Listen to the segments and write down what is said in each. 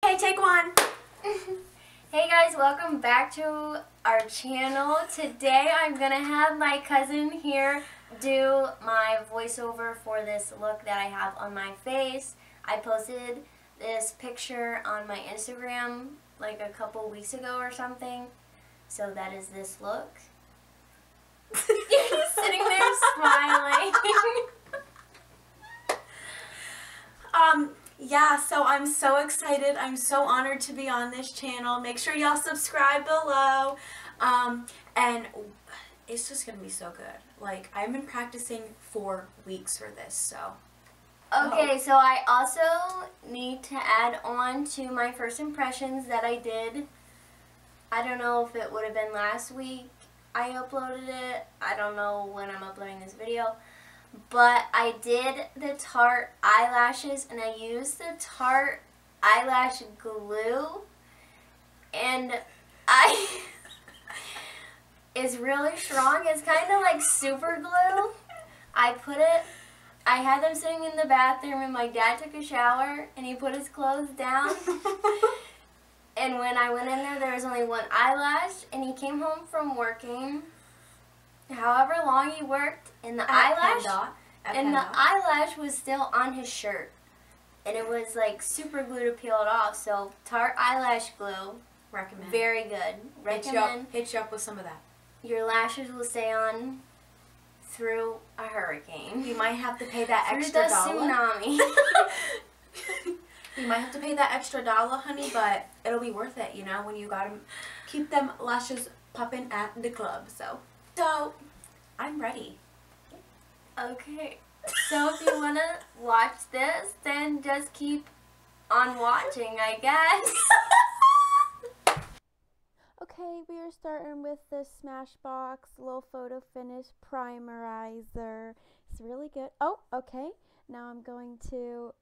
Okay, take one. Hey guys, welcome back to our channel. Today I'm gonna have my cousin here do my voiceover for this look that I have on my face. I posted this picture on my Instagram like a couple weeks ago or something. So that is this look. You're sitting there smiling. Yeah, so I'm so excited. I'm so honored to be on this channel. Make sure y'all subscribe below. And it's just gonna be so good. Like, I've been practicing for weeks for this, so. Okay, so I also need to add on to my first impressions that I did. I don't know if it would have been last week I uploaded it. I don't know when I'm uploading this video. But I did the Tarte eyelashes, and I used the Tarte eyelash glue, and it's really strong. It's kind of like super glue. I had them sitting in the bathroom, and my dad took a shower, and he put his clothes down. And when I went in there was only one eyelash, and he came home from working however long he worked, and the eyelash was still on his shirt, and it was like super glue to peel it off. So Tarte eyelash glue, recommend. Very good. Recommend. Hit you up with some of that. Your lashes will stay on through a hurricane. You might have to pay that extra $1 tsunami. You might have to pay that extra $1, honey, but it'll be worth it, you know, when you gotta keep them lashes popping at the club. So I'm ready. Okay. So if you want to watch this, then just keep on watching, I guess. Okay, we are starting with this Smashbox little photo finish primerizer. It's really good. Oh, okay. Now I'm going to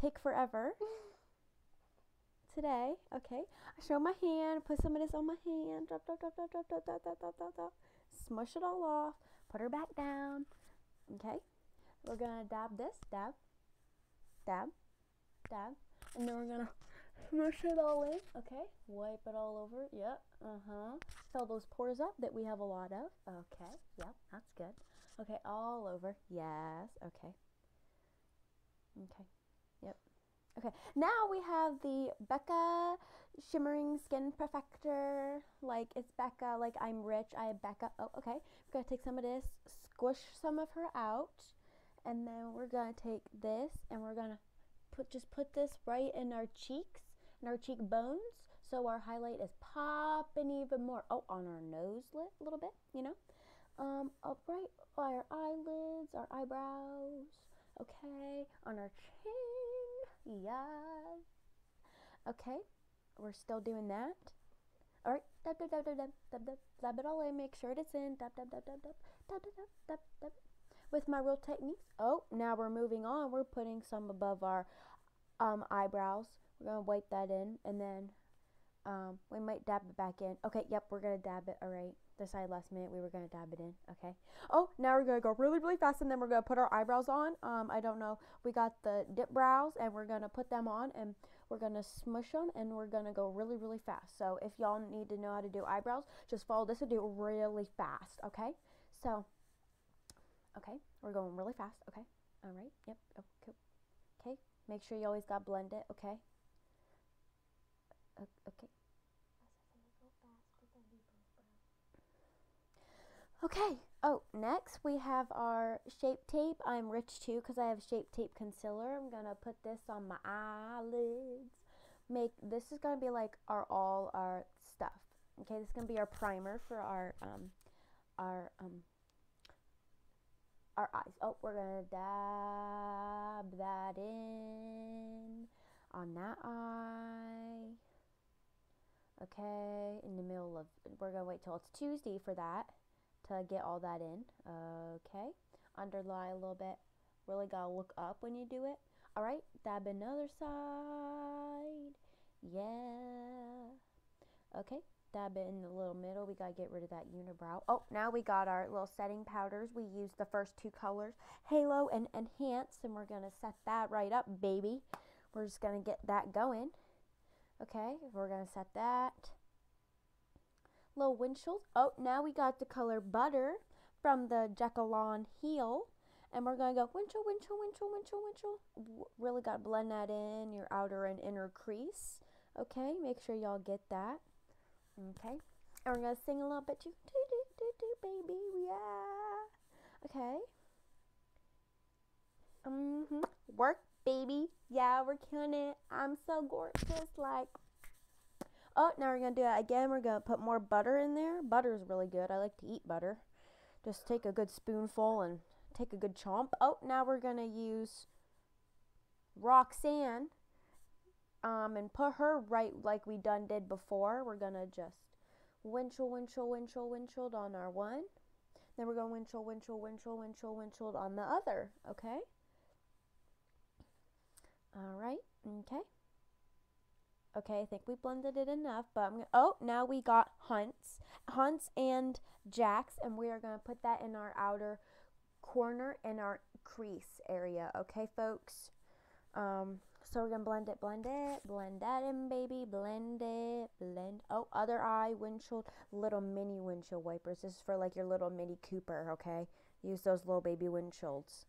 take forever today. Okay, I show my hand, put some of this on my hand, drop, smush it all off, put her back down. Okay, we're gonna dab this, dab, dab, dab, and then we're gonna smush it all in. Okay, wipe it all over. Yep, fill those pores up that we have a lot of. Okay, yep, that's good. Okay, all over. Yes. Okay. Okay. Yep. Okay, now we have the Becca Shimmering Skin Perfector. Like, it's Becca, like I'm rich, I have Becca. Oh, okay. We're going to take some of this, squish some of her out, and then we're going to take this, and we're going to just put this right in our cheeks, in our cheekbones, so our highlight is popping even more. Oh, on our nose lip a little bit, you know. Up right by our eyelids, our eyebrows. Okay, on our chin. Yes. Okay, we're still doing that. All right, dab, dab, dab, dab, dab, dab, dab, dab it all in. Make sure it's in. Dab, dab, dab, dab, dab, dab, dab, dab, dab, dab. With my real techniques. Oh, now we're moving on. We're putting some above our eyebrows. We're gonna wipe that in, and then we might dab it back in. Okay, yep, we're gonna dab it. All right. Decided last minute we were gonna dab it in. Okay. Oh, now we're gonna go really, really fast, and then we're gonna put our eyebrows on. I don't know. We got the dip brows, and we're gonna put them on, and we're gonna smush them, and we're gonna go really, really fast. So if y'all need to know how to do eyebrows, just follow this and do it really fast. Okay. So, okay, we're going really fast. Okay. All right. Yep. Okay. Okay. Make sure you always gotta blend it. Okay. Okay. Okay, oh, next we have our Shape Tape. I'm rich too because I have Shape Tape concealer. I'm going to put this on my eyelids. This is going to be like all our stuff. Okay, this is going to be our primer for our eyes. Oh, we're going to dab that in on that eye. Okay, in the middle of, we're going to wait till it's Tuesday for that, to get all that in. Okay, underline a little bit. Really gotta look up when you do it. All right, dab another side. Yeah. Okay, dab it in the little middle. We gotta get rid of that unibrow. Oh, now we got our little setting powders. We used the first two colors, Halo and Enhance, and we're gonna set that right up, baby. we're just going to get that going. Okay, we're going to set that. Little windshield. Oh, now we got the color Butter from the Jacqueline heel. And we're going to go windshield, windshield, windshield, windshield, windshield. Really got to blend that in your outer and inner crease. Okay, make sure y'all get that. Okay, and we're going to sing a little bit too. Do, do, do, do, baby, yeah. Okay. Work, baby. Yeah, we're killing it. I'm so gorgeous. Like, oh, now we're going to do that again. We're going to put more butter in there. Butter is really good. I like to eat butter. Just take a good spoonful and take a good chomp. Oh, now we're going to use Roxanne and put her right like we did before. We're going to just windshield, windshield, windshield, windshield on our one. Then we're going windshield, windshield, windshield, windshield, windshield on the other. Okay. All right. Okay. Okay, I think we blended it enough, but I'm gonna, oh, now we got Hunts and Jacks, and we are going to put that in our outer corner in our crease area. Okay, folks. So we're going to blend it, blend that in, baby, blend it, blend. Oh, other eye, windshield, little mini windshield wipers. This is for like your little mini Cooper, okay? Use those little baby windshields.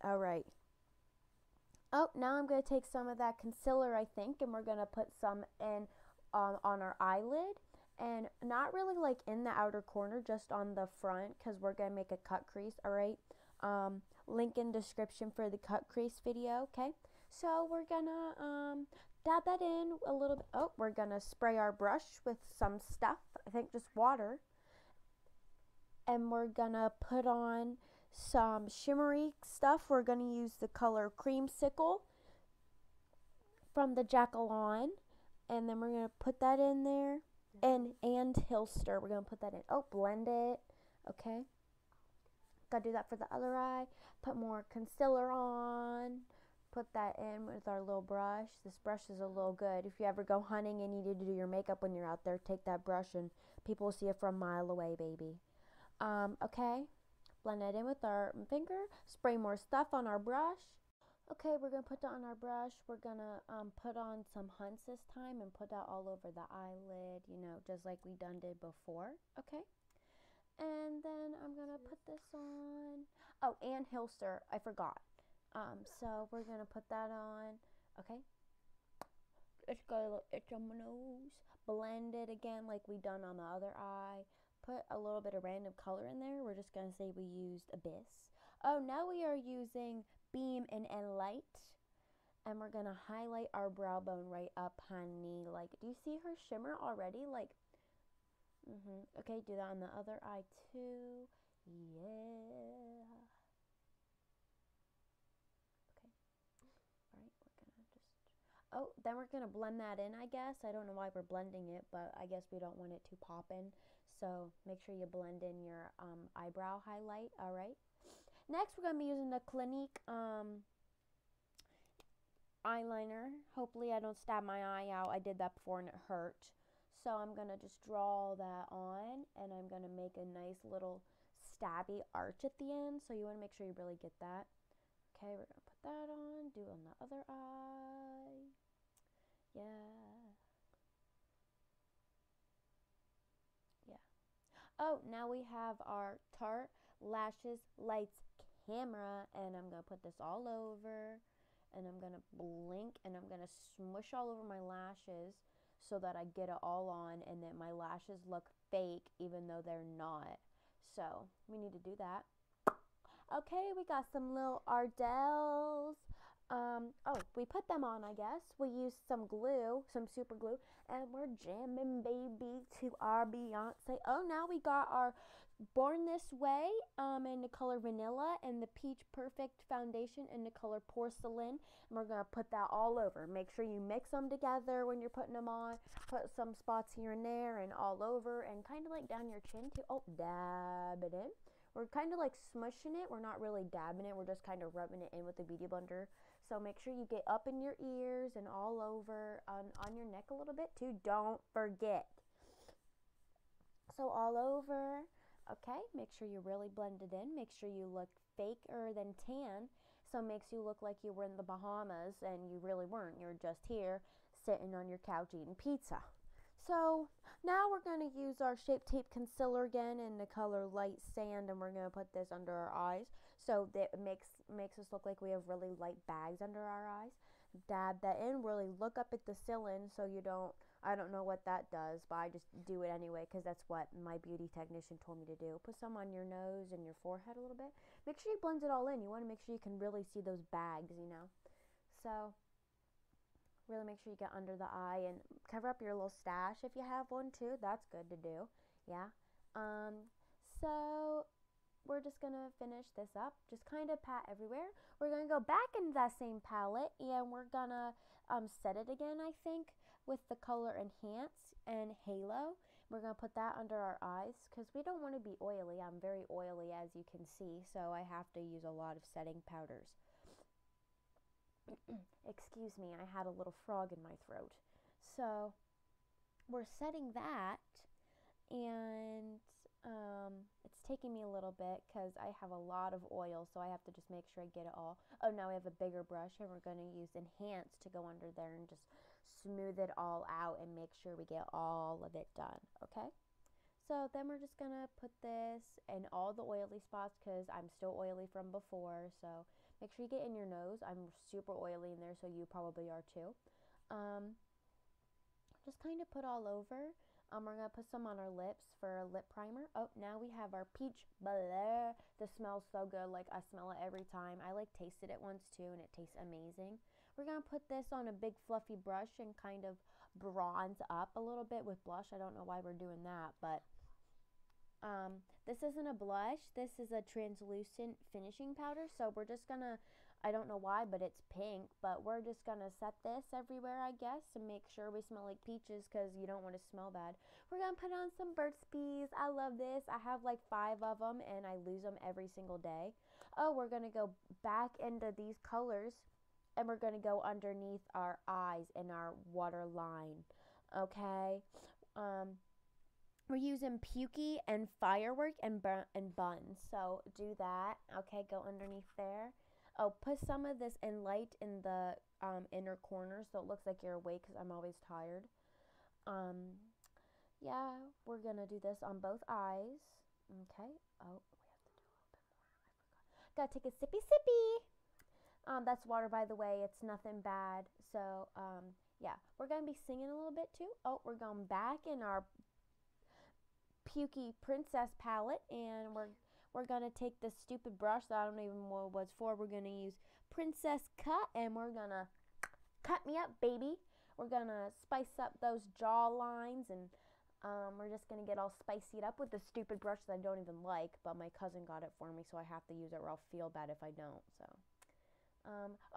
All right. Oh, now I'm going to take some of that concealer, I think, and we're going to put some in on our eyelid. And not really like in the outer corner, just on the front, because we're going to make a cut crease, all right? Link in description for the cut crease video, okay? So we're going to dab that in a little bit. Oh, we're going to spray our brush with some stuff, I think just water. And we're going to put on some shimmery stuff. We're going to use the color Creamsicle from the Jacqueline. And then we're going to put that in there. And Hilster, we're going to put that in. Oh, blend it. Okay. Got to do that for the other eye. Put more concealer on. Put that in with our little brush. This brush is a little good. If you ever go hunting and you need to do your makeup when you're out there, take that brush and people will see it from a mile away, baby. Okay. Blend that in with our finger. Spray more stuff on our brush. Okay, we're going to put that on our brush. We're going to put on some Hunts this time and put that all over the eyelid, you know, just like we did before. Okay. And then I'm going to put this on. Oh, and Hilster. I forgot. So we're going to put that on. Okay. It's got a little itch on my nose. Blend it again like we done on the other eye. Put a little bit of random color in there. We're just going to say we used Abyss. Oh, now we are using Beam and Light. And we're going to highlight our brow bone right up, honey. Like, do you see her shimmer already? Like, okay, do that on the other eye too. Yeah. Okay. All right, we're going to just... Oh, then we're going to blend that in, I guess. I don't know why we're blending it, but I guess we don't want it to pop in. So make sure you blend in your eyebrow highlight, all right? Next, we're going to be using the Clinique eyeliner. Hopefully I don't stab my eye out. I did that before and it hurt. So I'm going to just draw that on, and I'm going to make a nice little stabby arch at the end. So you want to make sure you really get that. Okay, we're going to put that on, do on the other eye. Yeah. Yeah. Oh, now we have our Tarte Lashes Lights camera, and I'm going to put this all over, and I'm going to blink, and I'm going to smush all over my lashes so that I get it all on, and that my lashes look fake even though they're not. So we need to do that. Okay, we got some little Ardell's. Oh, we put them on, I guess. We used some glue, some super glue, and we're jamming, baby, to our Beyonce. Oh, now we got our Born This Way in the color Vanilla, and the Peach Perfect foundation in the color Porcelain. And we're going to put that all over. Make sure you mix them together when you're putting them on. Put some spots here and there and all over, and kind of like down your chin too. Oh, dab it in. We're kind of like smushing it. We're not really dabbing it. We're just kind of rubbing it in with the Beauty Blender. So make sure you get up in your ears and all over on your neck a little bit too. Don't forget. So all over. Okay, make sure you really blend it in. Make sure you look faker than tan. also makes you look like you were in the Bahamas and you really weren't. You were just here sitting on your couch eating pizza. So now we're going to use our Shape Tape Concealer again in the color Light Sand, and we're going to put this under our eyes so that it makes us look like we have really light bags under our eyes. Dab that in, really look up at the ceiling so you don't, I don't know what that does, but I just do it anyway because that's what my beauty technician told me to do. Put some on your nose and your forehead a little bit. Make sure you blend it all in. You want to make sure you can really see those bags, you know. So really make sure you get under the eye and cover up your little stash if you have one too. That's good to do. Yeah. So we're just going to finish this up. Just kind of pat everywhere. We're going to go back into that same palette and we're going to set it again, I think, with the color Enhance and Halo. We're going to put that under our eyes because we don't want to be oily. I'm very oily, as you can see, so I have to use a lot of setting powders. Excuse me, I had a little frog in my throat. So we're setting that, and it's taking me a little bit because I have a lot of oil, so I have to just make sure I get it all. Oh, now we have a bigger brush, and we're going to use Enhance to go under there and just smooth it all out and make sure we get all of it done, okay? So then we're just going to put this in all the oily spots because I'm still oily from before, so make sure you get in your nose. I'm super oily in there, so you probably are too. Just kind of put all over. We're going to put some on our lips for a lip primer. Oh, now we have our peach bleh. This smells so good. Like, I smell it every time. I, like, tasted it once, too, and it tastes amazing. We're going to put this on a big fluffy brush and kind of bronze up a little bit with blush. I don't know why we're doing that, but this isn't a blush. This is a translucent finishing powder, so we're just going to, I don't know why, but it's pink, but we're just going to set this everywhere, I guess, to make sure we smell like peaches because you don't want to smell bad. We're going to put on some Burt's Bees. I love this. I have like 5 of them, and I lose them every single day. Oh, we're going to go back into these colors, and we're going to go underneath our eyes in our waterline, okay? We're using Pukey and Firework and Buns, so do that, okay? Go underneath there. Oh, put some of this in light in the inner corner so it looks like you're awake because I'm always tired. Yeah, we're going to do this on both eyes, okay? Oh, we have to do a little bit more. I forgot. Gotta take a sippy sippy. That's water, by the way. It's nothing bad. So, yeah, we're going to be singing a little bit, too. Oh, we're going back in our Pukey Princess palette, and we're going to take this stupid brush that I don't even know what it's for. We're going to use Princess Cut, and we're going to cut me up, baby. We're going to spice up those jaw lines, and we're just going to get all spicied up with this stupid brush that I don't even like, but my cousin got it for me, so I have to use it or I'll feel bad if I don't, so.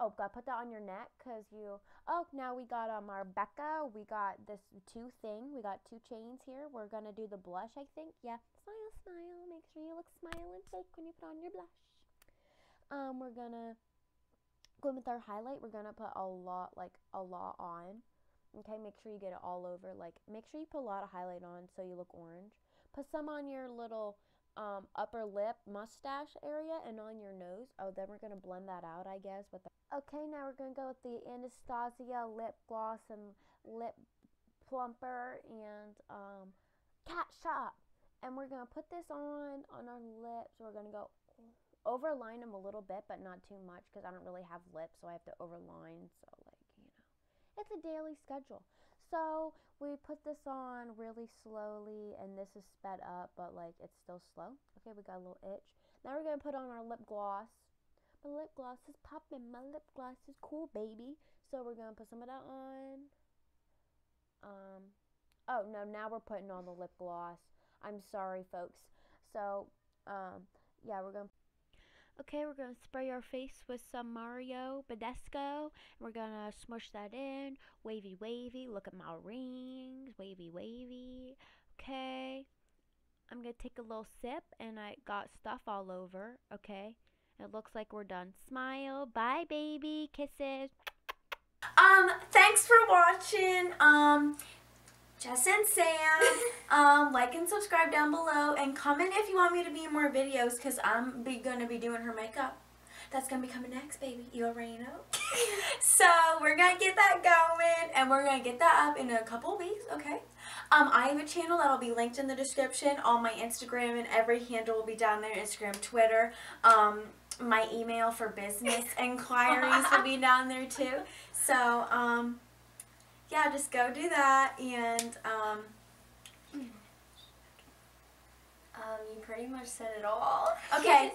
Oh, gotta put that on your neck, because you, oh, now we got, our Becca, we got this 2 thing, we got 2 chains here, we're gonna do the blush, I think, yeah, smile, smile, make sure you look smile and fake when you put on your blush. We're gonna go with our highlight, we're gonna put a lot on, okay, make sure you get it all over, like, make sure you put a lot of highlight on so you look orange, put some on your little, upper lip mustache area and on your nose. Oh, then we're going to blend that out, I guess. Okay, now we're going to go with the Anastasia lip gloss and lip plumper and Cat Shop. And we're going to put this on our lips. We're going to go overline them a little bit, but not too much because I don't really have lips, so I have to overline. So, like, you know, it's a daily schedule. So we put this on really slowly, and this is sped up, but like it's still slow. Okay, we got a little itch. Now we're gonna put on our lip gloss. My lip gloss is popping. My lip gloss is cool, baby. So we're gonna put some of that on. Oh no, now we're putting on the lip gloss. I'm sorry, folks. So yeah, we're gonna. Okay, we're going to spray our face with some Mario Badescu. And we're going to smush that in. Wavy, wavy. Look at my rings. Wavy, wavy. Okay. I'm going to take a little sip, and I got stuff all over. Okay. It looks like we're done. Smile. Bye, baby. Kisses. Thanks for watching. Jess and Sam, like and subscribe down below, and comment if you want me to be in more videos, because I'm going to be doing her makeup. That's going to be coming next, baby. You already know. So we're going to get that going, and we're going to get that up in a couple of weeks, okay? I have a channel that'll be linked in the description. All my Instagram and every handle will be down there. Instagram, Twitter. My email for business inquiries will be down there too. So, yeah, just go do that. And, you pretty much said it all. Okay.